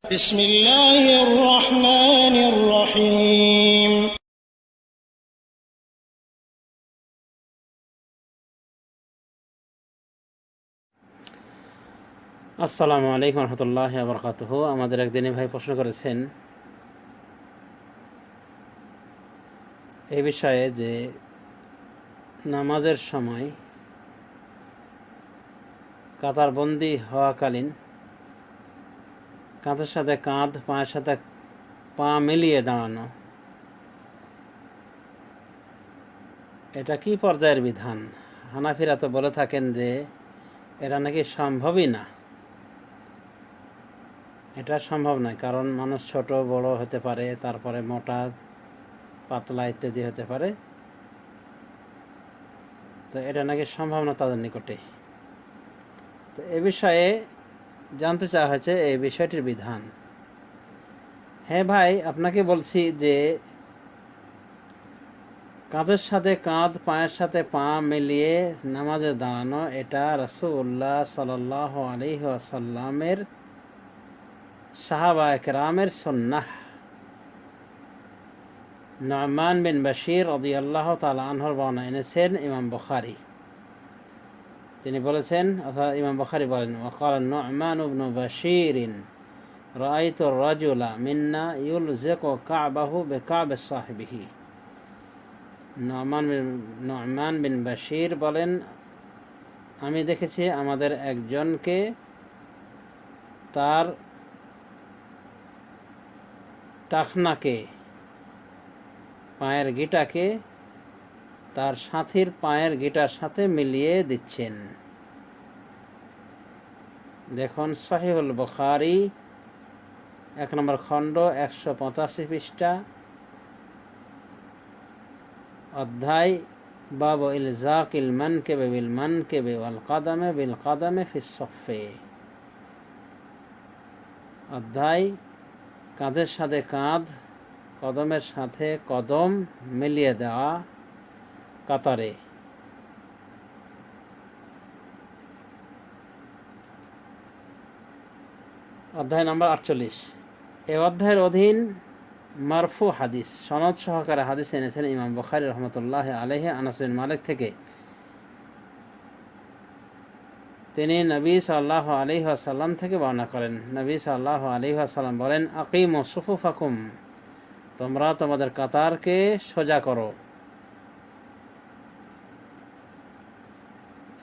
بسم الله الرحمن الرحيم আসসালামু আলাইকুম রহমতুল্লাহ বরকাতুহ। আমাদের একদিনে ভাই প্রশ্ন করেছেন এই বিষয়ে যে নামাজের সময় কাতারবন্দি হওয়াকালীন কাঁধের সাথে কাঁধ, পায়ের সাথে পা মিলিয়ে দাঁড়ানো, এটা কি পর্যায়ের বিধান? হানাফিরা তো বলে থাকেন যে এটা নাকি সম্ভবই না, এটা সম্ভব নয়, কারণ মানুষ ছোট বড় হতে পারে, তারপরে মোটা পাতলা ইত্যাদি হতে পারে, তো এটা নাকি সম্ভব না তাদের নিকটে। তো এ বিষয়ে জানতে চাওয়া হয়েছে এই বিষয়টির বিধান। হ্যাঁ ভাই, আপনাকে বলছি যে কাঁধের সাথে কাঁধ, পায়ের সাথে পা মিলিয়ে নামাজে দাঁড়ানো, এটা রাসূলুল্লাহ সাল্লাল্লাহু আলাইহি ওয়াসাল্লামের সাহাবা একরামের সুন্নাহ। নু'মান বিন বাশির রাদিয়াল্লাহু তাআলা আনহুর বর্ণনা এনেছেন ইমাম বুখারী। তিনি বলেছেন, অর্থাৎ ইমাম বুখারী বলেন, ওয়াকাল নু'মান ইবনে বাশির রাআইতু রাজুলা মিন্না ইউলজিকু কা'বাহু বিকা'বি সাহিবিহি। নু'মান বিন বাশির বলেন, আমি দেখেছি আমাদের একজনকে তার টাখনাকে, পায়ের গিটাকে তার সাথীর পায়ের গিটার সাথে মিলিয়ে দিচ্ছেন। দেখুন সহিহুল বুখারী 1 নম্বর খণ্ড 185 পৃষ্ঠা, অধ্যায় বাবু ইলজাকিল মানকিবি বিল মানকিবি ওয়াল কাদামে বিল কাদামে ফিস সফে। অধ্যায় কাঁধের সাথে কাঁধ, কদমের সাথে কদম মিলিয়ে দেওয়া কাতারে। অধ্যায় নম্বর 48। এই অধ্যায়ের অধীন মারফু হাদিস, সনদ সহকারে হাদিস এনেছেন ইমাম বুখারী রহমতুল্লাহ আলাইহি আনাস বিন মালিক থেকে। তিনি নবী সাল্লাল্লাহু আলাইহি ওয়াসাল্লাম থেকে বর্ণনা করেন। নবী সাল্লাল্লাহু আলাইহি ওয়াসাল্লাম বলেন, আকিমু সুফুফাকুম, তোমরা তোমাদের কাতারকে সোজা করো।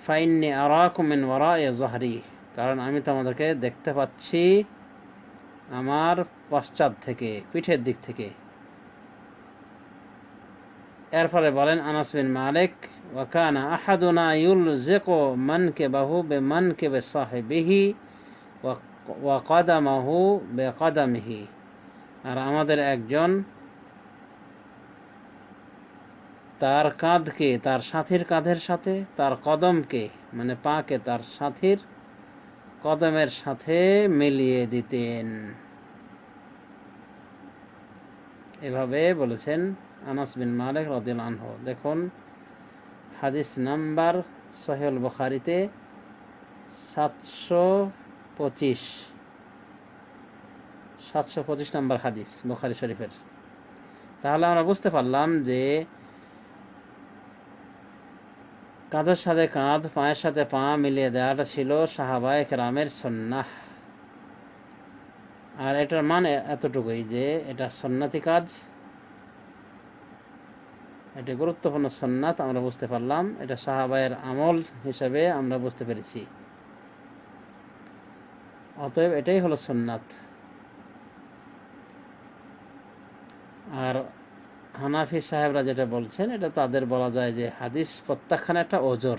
ফাইন্নি আরাকুম মিন ওয়ারাই যহরি, কারণ আমি তোমাদেরকে দেখতে পাচ্ছি আমার পশ্চাৎ থেকে, পিঠের দিক থেকে। এরপরে বলেন আনাস বিন মালিক, ওয়াকানা আহাদুনা ইউলজিকু মানকিবাহু বিমানকিবি সাহিবিহি ওয়া কাদামাহু বিকাদামিহি, আর আমাদের একজন তার কাঁধকে তার সাথীর কাঁধের সাথে, তার কদমকে মানে পাকে তার সাথীর কদমের সাথে মিলিয়ে দিতেন। এভাবে বলেছেন আনাস বিন মালিক রাদিয়াল্লাহু আনহু। দেখুন হাদিস নাম্বার সহিহুল বুখারীতে 725 নম্বর হাদিস বুখারী শরীফের। তাহলে আমরা বুঝতে পারলাম যে কাঁধের সাথে কাঁধ, পায়ের সাথে পা মিলিয়ে দেওয়াটা ছিল সাহাবায়ে কেরামের সুন্নাহ। আর এটার মানে এতটুকুই যে এটা সুন্নতি কাজ, এটা গুরুত্বপূর্ণ সুন্নাত আমরা বুঝতে পারলাম, এটা সাহাবায়ের আমল হিসেবে আমরা বুঝতে পেরেছি। অতএব এটাই হলো সুন্নাত। আর হানাফি সাহেবরা যেটা বলছেন, এটা তাদের বলা যায় যে হাদিস প্রত্যাখ্যান একটা ওজর,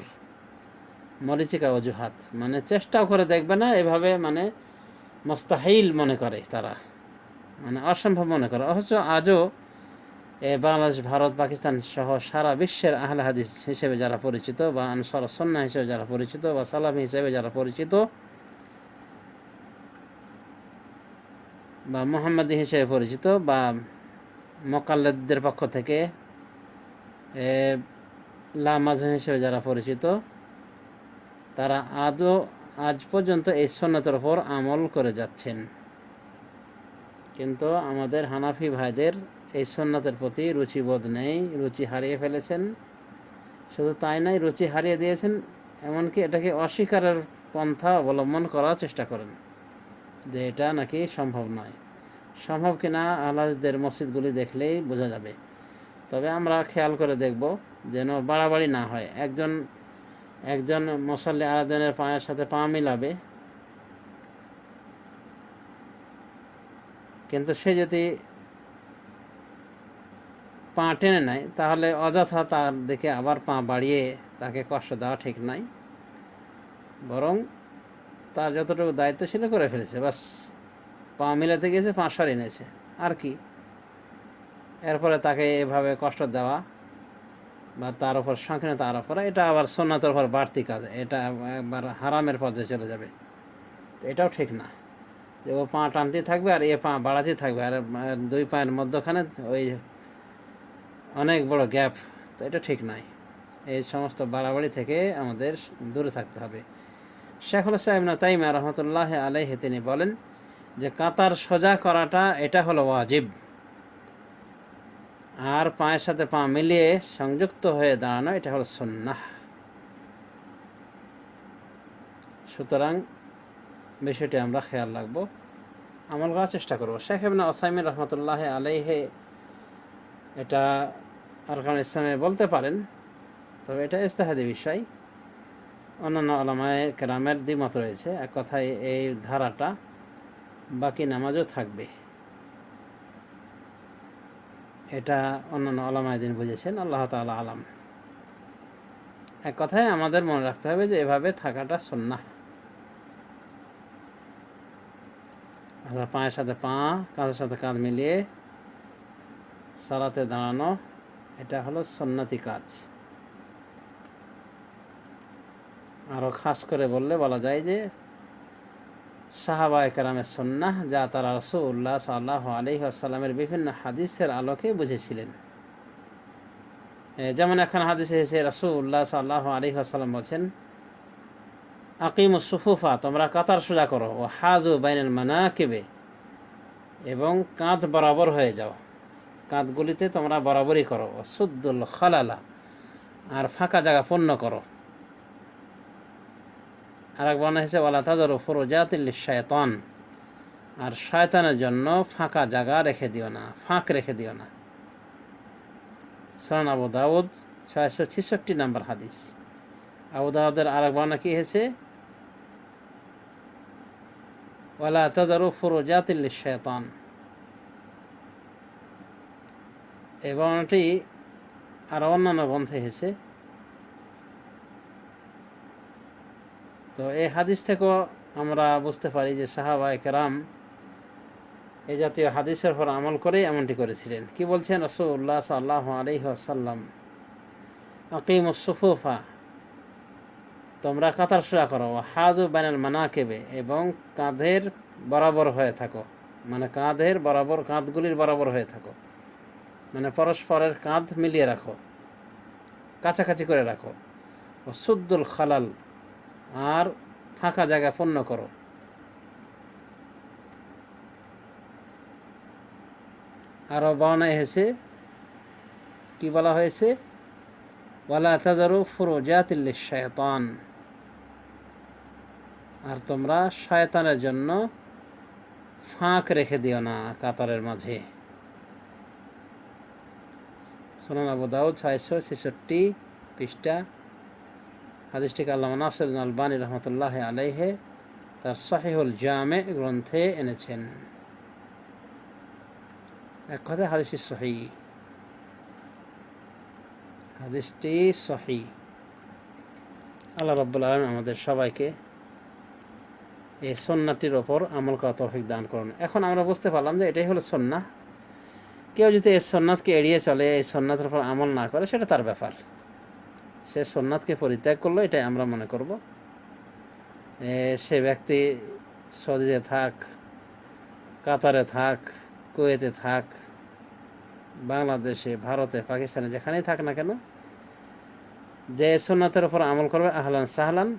মরিচিকা অজুহাত, মানে চেষ্টাও করে দেখবে না, এভাবে মানে মুস্তাহিল মনে করে তারা, মানে অসম্ভব মনে করে। অথচ আজও বাংলাদেশ, ভারত, পাকিস্তান সহ সারা বিশ্বের আহলে হাদিস হিসেবে যারা পরিচিত, বা আনসার সুন্নাহ হিসেবে যারা পরিচিত, বা সালাফি হিসেবে যারা পরিচিত, বা মুহাম্মাদি হিসেবে পরিচিত, বা মোকাল্লেদদের পক্ষ থেকে লামাযহাব হিসেবে যারা পরিচিত, তারা আজ পর্যন্ত এই সুন্নাতের উপর আমল করে যাচ্ছেন। কিন্তু আমাদের হানাফি ভাইদের এই সুন্নাতের প্রতি রুচিবোধ নেই, রুচি হারিয়ে ফেলেছেন। শুধু তাই নয়, রুচি হারিয়ে দিয়েছেন, এমনকি এটাকে অস্বীকারের পন্থা অবলম্বন করার চেষ্টা করেন যে এটা নাকি সম্ভব নয়। সম্ভব কিনা আহলাদের মসজিদগুলি দেখলেই বোঝা যাবে। তবে আমরা খেয়াল করে দেখব যেন বাড়াবাড়ি না হয়। একজন মুসাল্লি আরেকজনের পায়ের সাথে পা মিলাবে, কিন্তু সে যদি পা টেনে নেয় তাহলে অযথা তার দিকে আবার পা বাড়িয়ে তাকে কষ্ট দেওয়া ঠিক নয়। বরং তার যতটুকু দায়িত্ব ছিল করে ফেলেছে, বাস পা মিলাতে গেছে, পা সরিয়ে নিয়েছে, আর কি। এরপরে তাকে এভাবে কষ্ট দেওয়া বা তার উপর সংকীর্ণতা আরোপ করা, এটা আবার সুন্নাতের উপর বাড়তি কাজ, এটা একবার হারামের পর্যায়ে চলে যাবে। এটাও ঠিক না যে ও পা টানতেই থাকবে আর এ পা বাড়াতেই থাকবে, আর দুই পায়ের মধ্যখানে ওই অনেক বড় গ্যাপ, তো এটা ঠিক নয়। এই সমস্ত বাড়াবাড়ি থেকে আমাদের দূরে থাকতে হবে। শেখুল ইসলাম ইবনে তাইমিয়া রহমতুল্লাহ আলাইহি তিনি বলেন যে কাতার সোজা করাটা এটা হলো ওয়াজিব, আর পায়ের সাথে পা মিলিয়ে সংযুক্ত হয়ে দাঁড়ানো এটা হলো সুন্নাহ। সুতরাং বিষয়টি আমরা খেয়াল রাখবো, আমল করার চেষ্টা করবো। শেখ ইবনে উসাইমিন রহমতুল্লাহ আলাইহি এটা আরকান ইসলামে বলতে পারেন, তবে এটা ইজতিহাদি বিষয়। অন্যান্য উলামায়ে কেরামের দ্বিমত রয়েছে। এক কথায় এই ধারাটা বাকি নামাজও থাকবে, এটা অন্যান্য উলামায়ে দ্বীন বুঝেছেন, আল্লাহ তাআলা আলাম। এক কথায় আমাদের মনে রাখতে হবে যে এভাবে থাকাটা সুন্নাহ। পায়ের সাথে পা, কাঁধের সাথে কাঁধ মিলিয়ে সালাতে দাঁড়ানো, এটা হলো সুন্নতি কাজ। আরও খাস করে বলা যায় যে সাহাবায়ে কেরামের সুন্নাহ, যা তারা রাসূলুল্লাহ সাল্লাল্লাহু আলাইহি ওয়াসাল্লামের বিভিন্ন হাদিসের আলোকে বুঝেছিলেন। যেমন এখন হাদিসে এসে রাসূলুল্লাহ সাল্লাল্লাহু আলাইহি ওয়াসাল্লাম বলছেন, আকিমুস সুফুফা, তোমরা কাতার সোজা করো, ও হাজু বাইনাল মানাকিবে, এবং কাঁধ বরাবর হয়ে যাও, কাঁধগুলিতে তোমরা বরাবরই করো, ও সুদ্দুল খালালা, আর ফাঁকা জায়গা পূর্ণ করো। আর এক বর্ণনা হয়েছে ওয়ালা তাযরু ফুরুজাতিল লিশ-শায়তান, আর শয়তানের জন্য ফাঁকা জায়গা রেখে দিও না, ফাঁক রেখে দিও না। সুনান আবু দাউদ 666 নম্বর হাদিস। আবু দাউদের আর এক বর্ণনা কি হয়েছে, ওয়ালা তাযরু ফুরুজাতিল লিশ-শায়তান। এই বর্ণনাটি আর অন্যান্য গ্রন্থে হয়েছে। তো এই হাদিস থেকেও আমরা বুঝতে পারি যে সাহাবায়ে কেরাম এই জাতীয় হাদিসের উপর আমল করে এমনটি করেছিলেন। কি বলছেন রাসূলুল্লাহ সাল্লাল্লাহু আলাইহি ওয়াসাল্লাম, আকিমুস সুফুফা, তোমরা কাতার সোজা করো, হাজু বাইনাল মানাকিবে, এবং কাঁধের বরাবর হয়ে থাকো, মানে কাঁধের বরাবর, কাঁধগুলির বরাবর হয়ে থাকো, মানে পরস্পরের কাঁধ মিলিয়ে রাখো, কাছাকাছি করে রাখো। ও সুদ্দুল খালাল, আর ফাঁকা জায়গা পূর্ণ করো। আরও বর্ণনায় হয়েছে, কি বলা হয়েছে, ওয়ালা তাযরু ফুরুজাতিল লিশ-শায়তান, আর তোমরা শয়তানের জন্য ফাঁক রেখে দিও না কাতারের মাঝে। সুনান আবু দাউদ 666 পৃষ্ঠা। হাদিসটিকে আল্লামা নাসিরুদ্দিন আলবানী রহমতুল্লাহ আলাইহি তার সহিহুল জামে গ্রন্থে এনেছেন। এক কথায় হাদিসটি সহিহ, হাদিসটি সহিহ। আল্লাহ রাব্বুল আলামিন আমাদের সবাইকে এই সুন্নাহটির ওপর আমল করার তৌফিক দান করুন। এখন আমরা বুঝতে পারলাম যে এটাই হলো সুন্নাহ। কেউ যদি এই সুন্নাতকে এড়িয়ে চলে, এই সুন্নাতের উপর আমল না করে, সেটা তার ব্যাপার, সে সুন্নাতকে পরিত্যাগ করলো, এটাই আমরা মনে করব। সে ব্যক্তি সৌদিতে থাক, কাতারে থাক, কুয়েতে থাক, বাংলাদেশে, ভারতে, পাকিস্তানে, যেখানেই থাক না কেন, যে সুন্নাতের উপর আমল করবে আহলান সাহলান,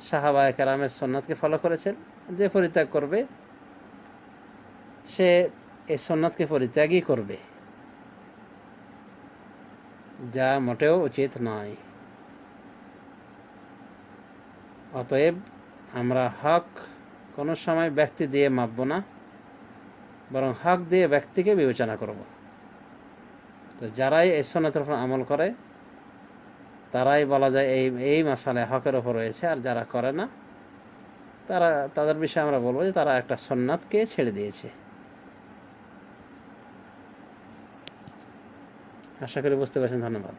সাহাবায়ে কেরামের সুন্নাতকে ফলো করেছেন। যে পরিত্যাগ করবে সে এই সুন্নাতকে পরিত্যাগই করবে, যা মোটেও উচিত নয়। অতএব আমরা হক কোনো সময় ব্যক্তি দিয়ে মাপব না, বরং হক দিয়ে ব্যক্তিকে বিবেচনা করব। তো যারাই এই সুন্নাতের উপর আমল করে তারাই বলা যায় এই মাসালায় হকের ওপর রয়েছে, আর যারা করে না তাদের বিষয়ে আমরা বলবো যে তারা একটা সুন্নাতকে ছেড়ে দিয়েছে। আশা করি বুঝতে পারছেন। ধন্যবাদ।